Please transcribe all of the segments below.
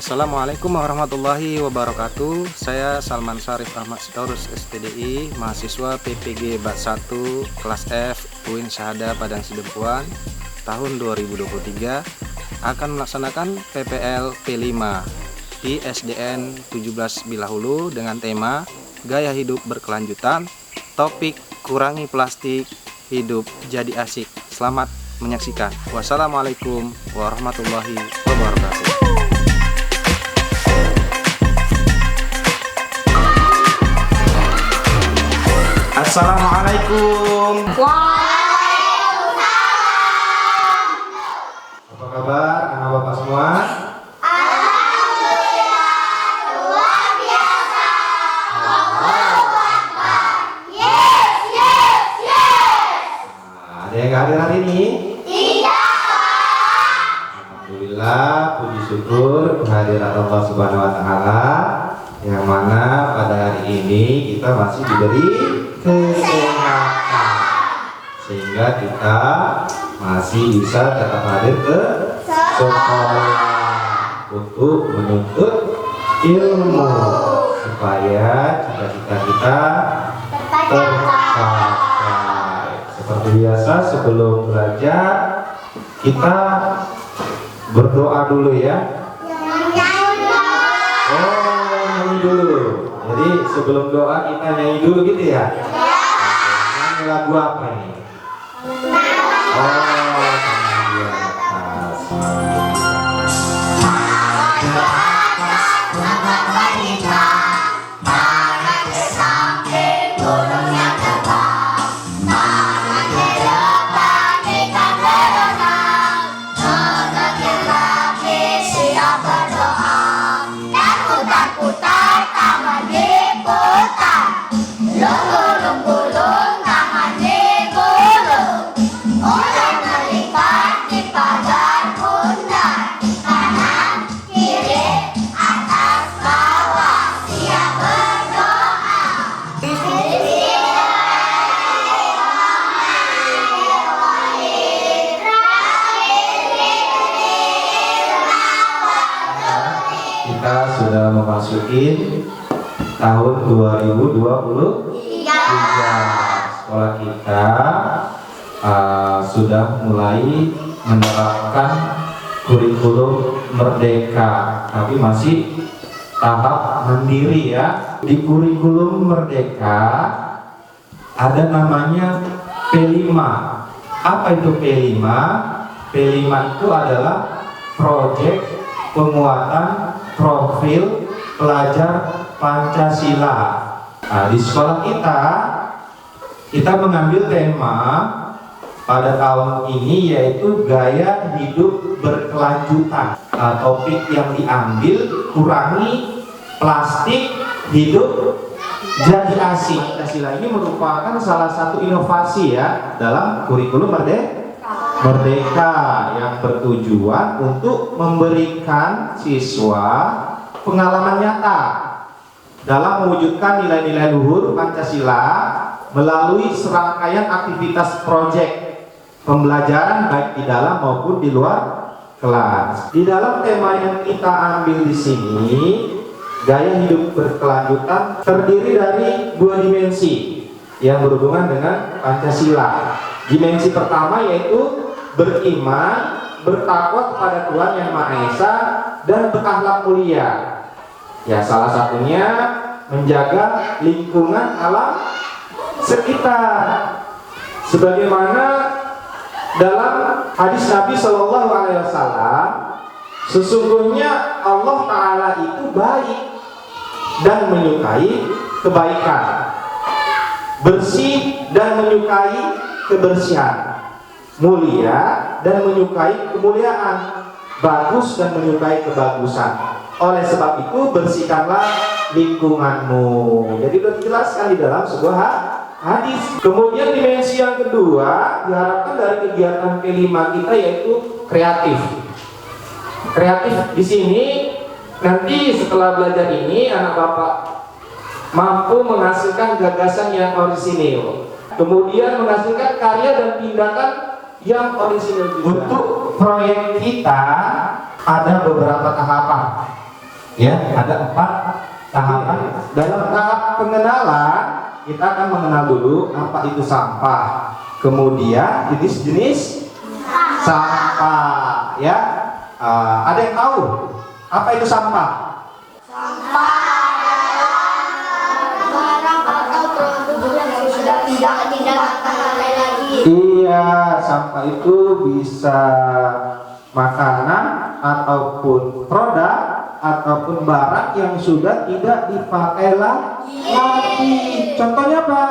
Assalamualaikum warahmatullahi wabarakatuh. Saya Salman Syarif Ahmad Sitorus STDI, mahasiswa PPG Bat 1 kelas F UIN Syahada Padang Sidempuan tahun 2023 akan melaksanakan PPL P5 di SDN 17 Bilahulu dengan tema Gaya Hidup Berkelanjutan, topik kurangi plastik, hidup jadi asik. Selamat menyaksikan. Wassalamualaikum warahmatullahi wabarakatuh. Assalamualaikum. Waalaikumsalam. Apa kabar anak bapak semua? Alhamdulillah, luar biasa. Allahu Akbar. Yes, yes, yes. Ada yang hadir hari ini? Tidak. Alhamdulillah, puji syukur kehadiran Allah Subhanahu wa taala yang mana pada hari ini kita masih diberi kesehatan sehingga kita masih bisa tetap hadir ke sekolah untuk menuntut ilmu supaya cita-cita kita tercapai. Seperti biasa sebelum belajar kita berdoa dulu ya. Oh, nyanyi dulu. Jadi sebelum doa kita nyanyi dulu gitu ya. Nyanyi lagu apa nih? Oh, di atas. Kita sudah memasuki tahun 2023. Sekolah kita sudah mulai menerapkan kurikulum merdeka, tapi masih tahap mandiri ya. Di kurikulum merdeka ada namanya P5. Apa itu P5? P5 itu adalah proyek penguatan profil pelajar Pancasila. Nah, di sekolah kita mengambil tema pada tahun ini yaitu gaya hidup berkelanjutan. Topik yang diambil kurangi plastik, hidup jadi asik. Pancasila ini merupakan salah satu inovasi ya dalam kurikulum merdeka yang bertujuan untuk memberikan siswa pengalaman nyata dalam mewujudkan nilai-nilai luhur Pancasila melalui serangkaian aktivitas proyek pembelajaran baik di dalam maupun di luar kelas. Di dalam tema yang kita ambil di sini, gaya hidup berkelanjutan terdiri dari dua dimensi yang berhubungan dengan Pancasila. Dimensi pertama yaitu beriman, bertakwa kepada Tuhan Yang Maha Esa dan berakhlak mulia. Ya, salah satunya menjaga lingkungan alam sekitar. Sebagaimana dalam hadis Nabi Shallallahu Alaihi Wasallam, sesungguhnya Allah Taala itu baik dan menyukai kebaikan, bersih dan menyukai kebersihan, mulia dan menyukai kemuliaan, bagus dan menyukai kebagusan. Oleh sebab itu bersihkanlah lingkunganmu. Jadi sudah dijelaskan di dalam sebuah hadis. Kemudian dimensi yang kedua diharapkan dari kegiatan P5 kita yaitu kreatif. Kreatif di sini nanti setelah belajar ini anak bapak mampu menghasilkan gagasan yang orisinil. Kemudian menghasilkan karya dan tindakan yang orisinil juga. Untuk proyek kita ada beberapa tahapan. Ya, ada 4 tahapan. Dalam tahap pengenalan, kita akan mengenal dulu apa itu sampah. Kemudian jenis-jenis sampah, ya. Ada yang tahu apa itu sampah? Barang atau produk yang sudah tidak terpakai lagi. Iya, sampah itu bisa makanan ataupun produk ataupun barang yang sudah tidak dipakai lagi. Contohnya apa?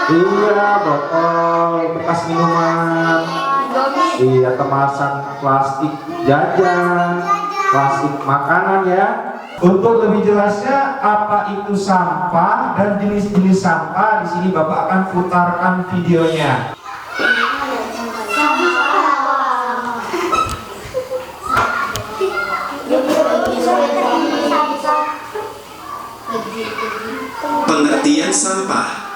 Iya, botol bekas minuman. Iya, kemasan plastik jajan, plastik makanan ya. Untuk lebih jelasnya apa itu sampah dan jenis-jenis sampah, di sini Bapak akan putarkan videonya. Pengertian sampah.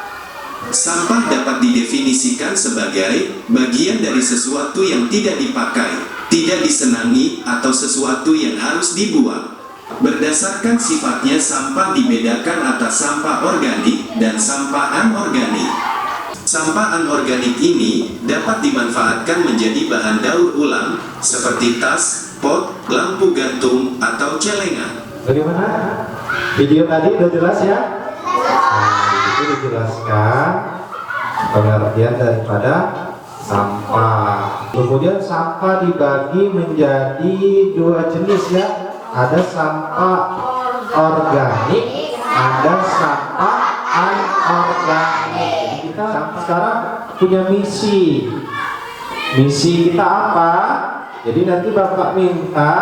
Sampah dapat didefinisikan sebagai bagian dari sesuatu yang tidak dipakai, tidak disenangi, atau sesuatu yang harus dibuang. Berdasarkan sifatnya, sampah dibedakan atas sampah organik dan sampah anorganik. Sampah anorganik ini dapat dimanfaatkan menjadi bahan daur ulang seperti tas, pot, lampu gantung, atau celengan. Bagaimana? Video tadi udah jelas ya? Itu dijelaskan pengertian daripada sampah. Kemudian sampah dibagi menjadi 2 jenis ya. Ada sampah organik, ada sampah anorganik. Jadi kita sekarang punya misi. Misi kita apa? Jadi nanti Bapak minta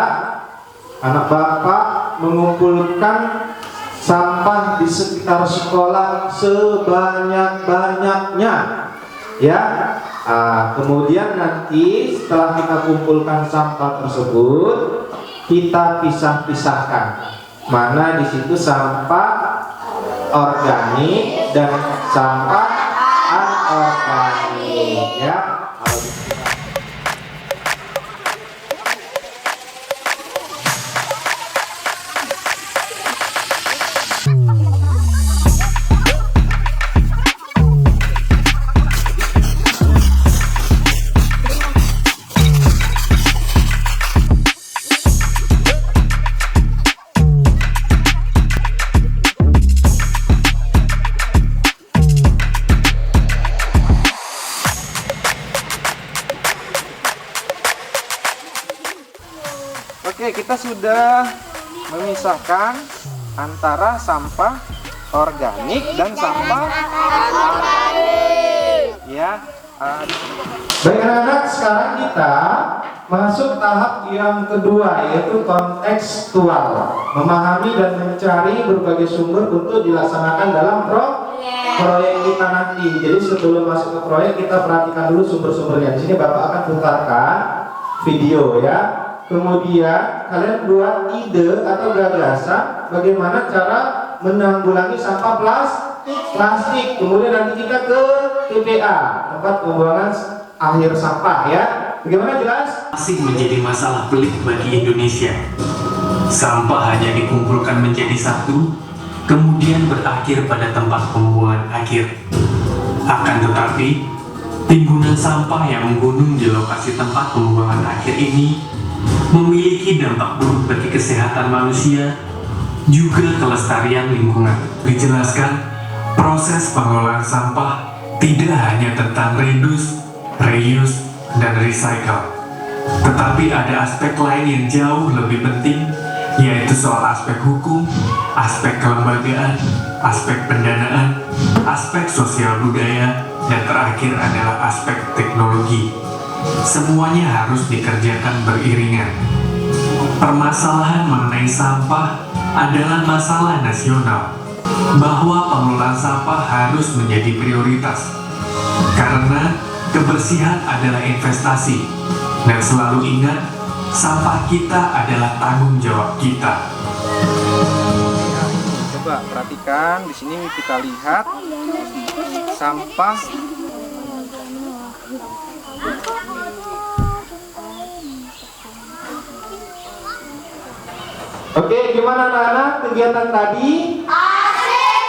anak Bapak mengumpulkan sampah di sekitar sekolah sebanyak-banyaknya, ya. Kemudian nanti setelah kita kumpulkan sampah tersebut, kita pisah-pisahkan mana di situ sampah organik dan sampah anorganik, ya. Oke, kita sudah memisahkan antara sampah organik dan sampah anorganik. Ya. Baik anak-anak, sekarang kita masuk tahap yang kedua, yaitu kontekstual. Memahami dan mencari berbagai sumber untuk dilaksanakan dalam proyek kita nanti. Jadi sebelum masuk ke proyek, kita perhatikan dulu sumber-sumbernya. Di sini Bapak akan putarkan video ya. Kemudian kalian buat ide atau gagasan bagaimana cara menanggulangi sampah plastik. Kemudian nanti kita ke TPA, tempat pembuangan akhir sampah ya. Bagaimana, jelas? Masih menjadi masalah pelik bagi Indonesia. Sampah hanya dikumpulkan menjadi satu, kemudian berakhir pada tempat pembuangan akhir. Akan tetapi, timbunan sampah yang menggunung di lokasi tempat pembuangan akhir ini memiliki dampak buruk bagi kesehatan manusia, juga kelestarian lingkungan. Dijelaskan, proses pengelolaan sampah tidak hanya tentang reduce, reuse, dan recycle, tetapi ada aspek lain yang jauh lebih penting, yaitu soal aspek hukum, aspek kelembagaan, aspek pendanaan, aspek sosial budaya, dan terakhir adalah aspek teknologi. Semuanya harus dikerjakan beriringan. Permasalahan mengenai sampah adalah masalah nasional, bahwa pengelolaan sampah harus menjadi prioritas, karena kebersihan adalah investasi, dan selalu ingat, sampah kita adalah tanggung jawab kita. Coba perhatikan, di sini kita lihat sampah Oke, gimana anak-anak kegiatan tadi? Asik.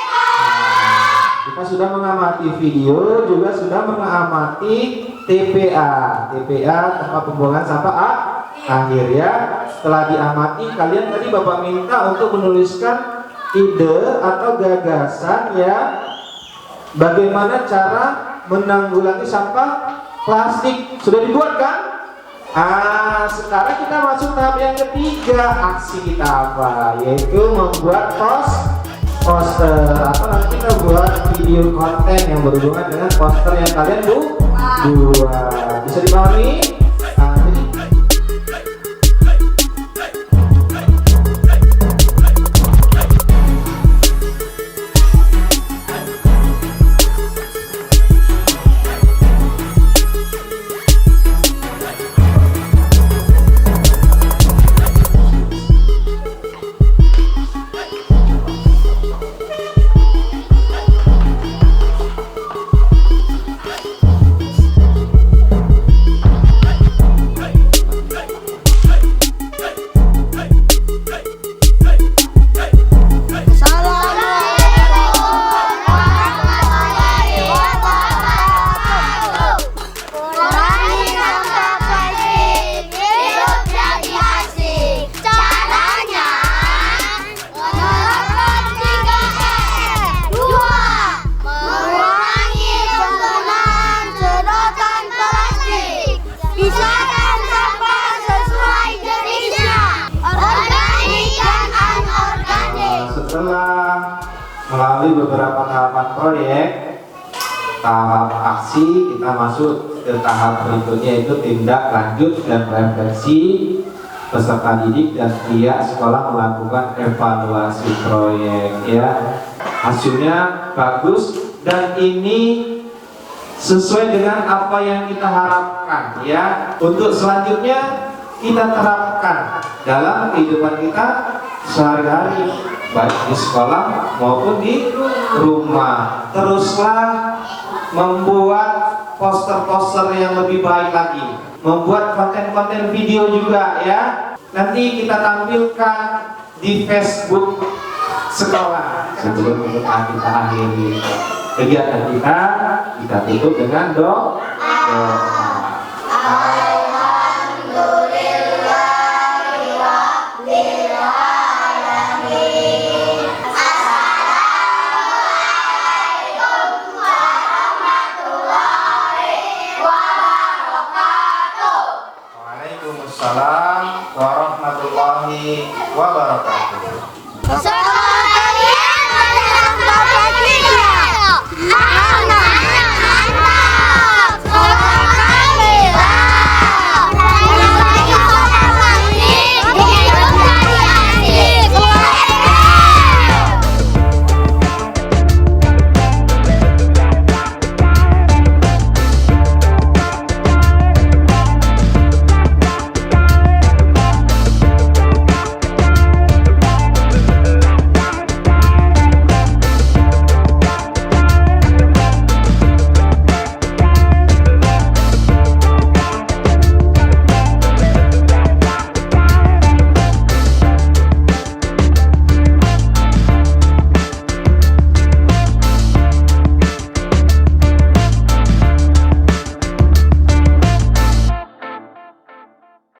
Kita sudah mengamati video, juga sudah mengamati TPA. TPA tempat pembuangan sampah akhir ya. Setelah diamati, kalian tadi Bapak minta untuk menuliskan ide atau gagasan ya, bagaimana cara menanggulangi sampah plastik. Sudah dibuat kan? Sekarang kita masuk tahap yang ketiga. Aksi kita apa? Yaitu membuat poster atau nanti kita buat video konten yang berhubungan dengan poster yang kalian buat. Bisa dipahami? Jadi setelah melalui beberapa tahapan proyek, tahap aksi, kita masuk ke tahap berikutnya, yaitu tindak lanjut dan refleksi. Peserta didik dan pihak sekolah melakukan evaluasi proyek ya. Hasilnya bagus dan ini sesuai dengan apa yang kita harapkan ya. Untuk selanjutnya kita terapkan dalam kehidupan kita sehari-hari, baik di sekolah maupun di rumah. Teruslah membuat poster-poster yang lebih baik lagi, membuat konten-konten video juga ya. Nanti kita tampilkan di Facebook sekolah. Sebelum kita akhiri kegiatan kita tutup dengan doa. Waalaikumsalam warahmatullahi wabarakatuh.